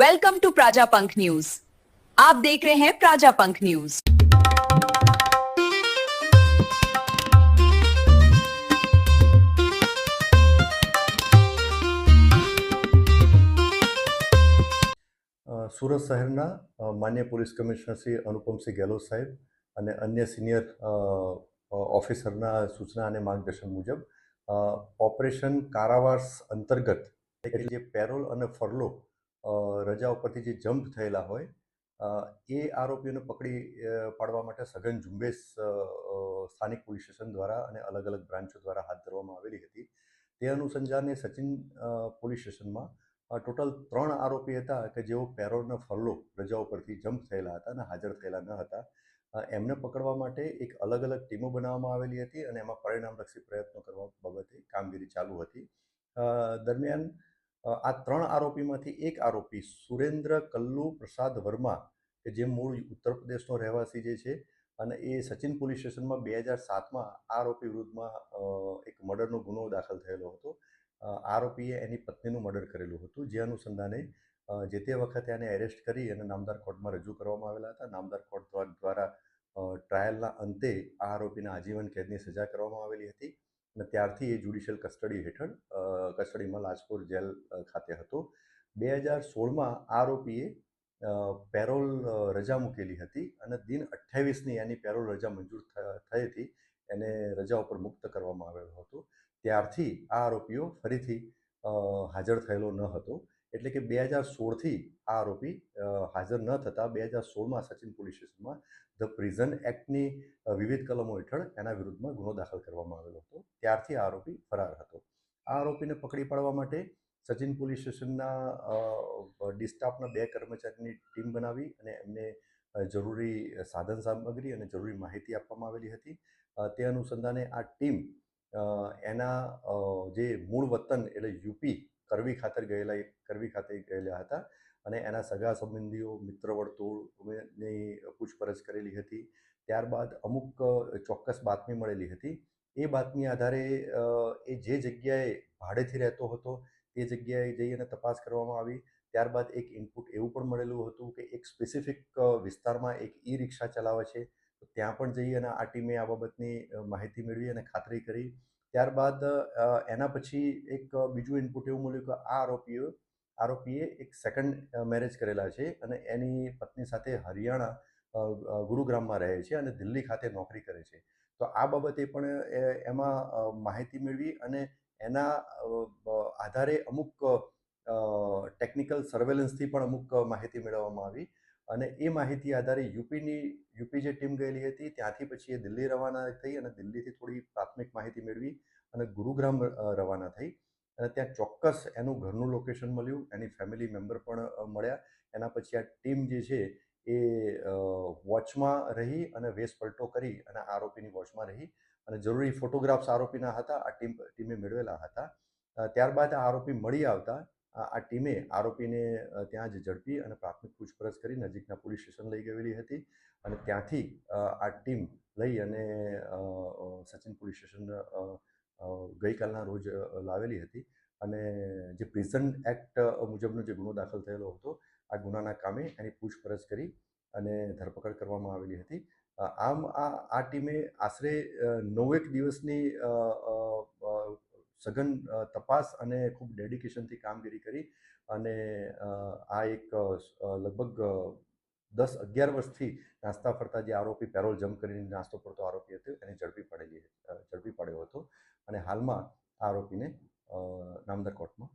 Welcome to प्राजापंख news. आप देख रहे हैं प्राजापंख न्यूज। સુરત શહેરના માન્ય પોલીસ કમિશનર શ્રી અનુપમસિંહ ગેહલોત સાહેબ અને અન્ય સિનિયર ઓફિસરના સૂચના અને માર્ગદર્શન મુજબ ઓપરેશન કારાવાસ અંતર્ગત એટલે જે પેરોલ અને ફરલો રજા ઉપરથી જે જમ્પ થયેલા હોય એ આરોપીઓને પકડી પાડવા માટે સઘન ઝુંબેશ સ્થાનિક પોલીસ સ્ટેશન દ્વારા અને અલગ અલગ બ્રાન્ચો દ્વારા હાથ ધરવામાં આવેલી હતી। તે અનુસંધાને સચિન પોલીસ સ્ટેશનમાં ટોટલ 3 આરોપી હતા કે જેઓ પેરોલના ફરલો રજા ઉપરથી જમ્પ થયેલા હતા અને હાજર થયેલા ન હતા। એમને પકડવા માટે એક અલગ અલગ ટીમો બનાવવામાં આવેલી હતી અને એમાં પરિણામલક્ષી પ્રયત્નો કરવા બાબતે કામગીરી ચાલુ હતી। દરમિયાન આ 3 આરોપીમાંથી એક આરોપી સુરેન્દ્ર કલ્લુ પ્રસાદ વર્મા કે જે મૂળ ઉત્તર પ્રદેશનો રહેવાસી જે છે અને એ સચિન પોલીસ સ્ટેશનમાં 2007માં આરોપી વિરુદ્ધમાં એક મર્ડરનો ગુનો દાખલ થયેલો હતો। આરોપીએ એની પત્નીનું મર્ડર કરેલું હતું, જે અનુસંધાને જે તે વખતે એને એરેસ્ટ કરી અને નામદાર કોર્ટમાં રજૂ કરવામાં આવેલા હતા। નામદાર કોર્ટ દ્વારા ટ્રાયલના અંતે આ આરોપીને આજીવન કેદની સજા કરવામાં આવેલી હતી અને ત્યારથી એ જ્યુડિશિયલ કસ્ટડી હેઠળ કસ્ટડીમાં લાજપોર જેલ ખાતે હતો। 2016માં આરોપીએ પેરોલ રજા મૂકેલી હતી અને દિન 28ની એની પેરોલ રજા મંજૂર થઈ હતી, એને રજા ઉપર મુક્ત કરવામાં આવેલો હતો। ત્યારથી આ આરોપીઓ ફરીથી હાજર થયેલો ન હતો, એટલે કે 2016થી આ આરોપી હાજર ન થતાં 2016માં સચિન પોલીસ સ્ટેશનમાં ધ પ્રિઝન એક્ટની વિવિધ કલમો હેઠળ એના વિરુદ્ધમાં ગુનો દાખલ કરવામાં આવેલો હતો। ત્યારથી આ આરોપી ફરાર હતો। આ આરોપીને પકડી પાડવા માટે સચિન પોલીસ સ્ટેશનના ડી સ્ટાફના 2 કર્મચારીની ટીમ બનાવી અને એમને જરૂરી સાધન સામગ્રી અને જરૂરી માહિતી આપવામાં આવેલી હતી। તે અનુસંધાને આ ટીમ એના જે મૂળ વતન એટલે યુપી કરવી ખાતે ગયેલા હતા અને એના સગા સંબંધીઓ મિત્ર વર્તુળની પૂછપરછ કરેલી હતી। ત્યારબાદ અમુક ચોક્કસ બાતમી મળેલી હતી। એ બાતમી આધારે એ જે જગ્યાએ ભાડેથી રહેતો હતો તે જગ્યાએ જઈ અને તપાસ કરવામાં આવી। ત્યારબાદ એક ઇનપુટ એવું પણ મળેલું હતું કે એક સ્પેસિફિક વિસ્તારમાં એક ઈ રિક્ષા ચલાવે છે, તો ત્યાં પણ જઈ અને આ ટીમે આ બાબતની માહિતી મેળવી અને ખાતરી કરી। ત્યારબાદ એના પછી એક બીજું ઇનપુટ એવું મળ્યું કે આ આરોપીએ એક સેકન્ડ મેરેજ કરેલા છે અને એની પત્ની સાથે હરિયાણા ગુરુગ્રામમાં રહે છે અને દિલ્હી ખાતે નોકરી કરે છે। તો આ બાબતે પણ એમાં માહિતી મેળવી અને એના આધારે અમુક ટેકનિકલ સર્વેલન્સથી પણ અમુક માહિતી મેળવવામાં આવી અને એ માહિતી આધારે યુપી જે ટીમ ગયેલી હતી ત્યાંથી પછી એ દિલ્હી રવાના થઈ અને દિલ્હીથી થોડી પ્રાથમિક માહિતી મેળવી અને ગુરુગ્રામ રવાના થઈ અને ત્યાં ચોક્કસ એનું ઘરનું લોકેશન મળ્યું, એની ફેમિલી મેમ્બર પણ મળ્યા। એના પછી આ ટીમ જે છે એ વોચમાં રહી અને વેશ પલટો કરી અને આરોપીની વોચમાં રહી અને જરૂરી ફોટોગ્રાફ્સ આરોપીના હતા, આ ટીમે મેળવેલા હતા। ત્યારબાદ આ આરોપી મળી આવતા આ ટીમે આરોપીને ત્યાં જ ઝડપી અને પ્રાથમિક પૂછપરછ કરી નજીકના પોલીસ સ્ટેશન લઈ ગયેલી હતી અને ત્યાંથી આ ટીમ લઈ અને સચિન પોલીસ સ્ટેશન ગઈકાલના રોજ લાવેલી હતી અને જે પ્રિઝન એક્ટ મુજબનો જે ગુનો દાખલ થયેલો હતો આ ગુનાના કામે એની પૂછપરછ કરી અને ધરપકડ કરવામાં આવેલી હતી। આમ આ ટીમે આશરે 9 દિવસની સઘન તપાસ અને ખૂબ ડેડિકેશનથી કામગીરી કરી અને આ એક લગભગ 10-11 વર્ષથી નાસ્તા ફરતા જે આરોપી પેરોલ જમ્પ કરીને નાસ્તો ફરતો આરોપી હતો એને ઝડપી પાડ્યો હતો અને હાલમાં આરોપીને નામદાર કોર્ટમાં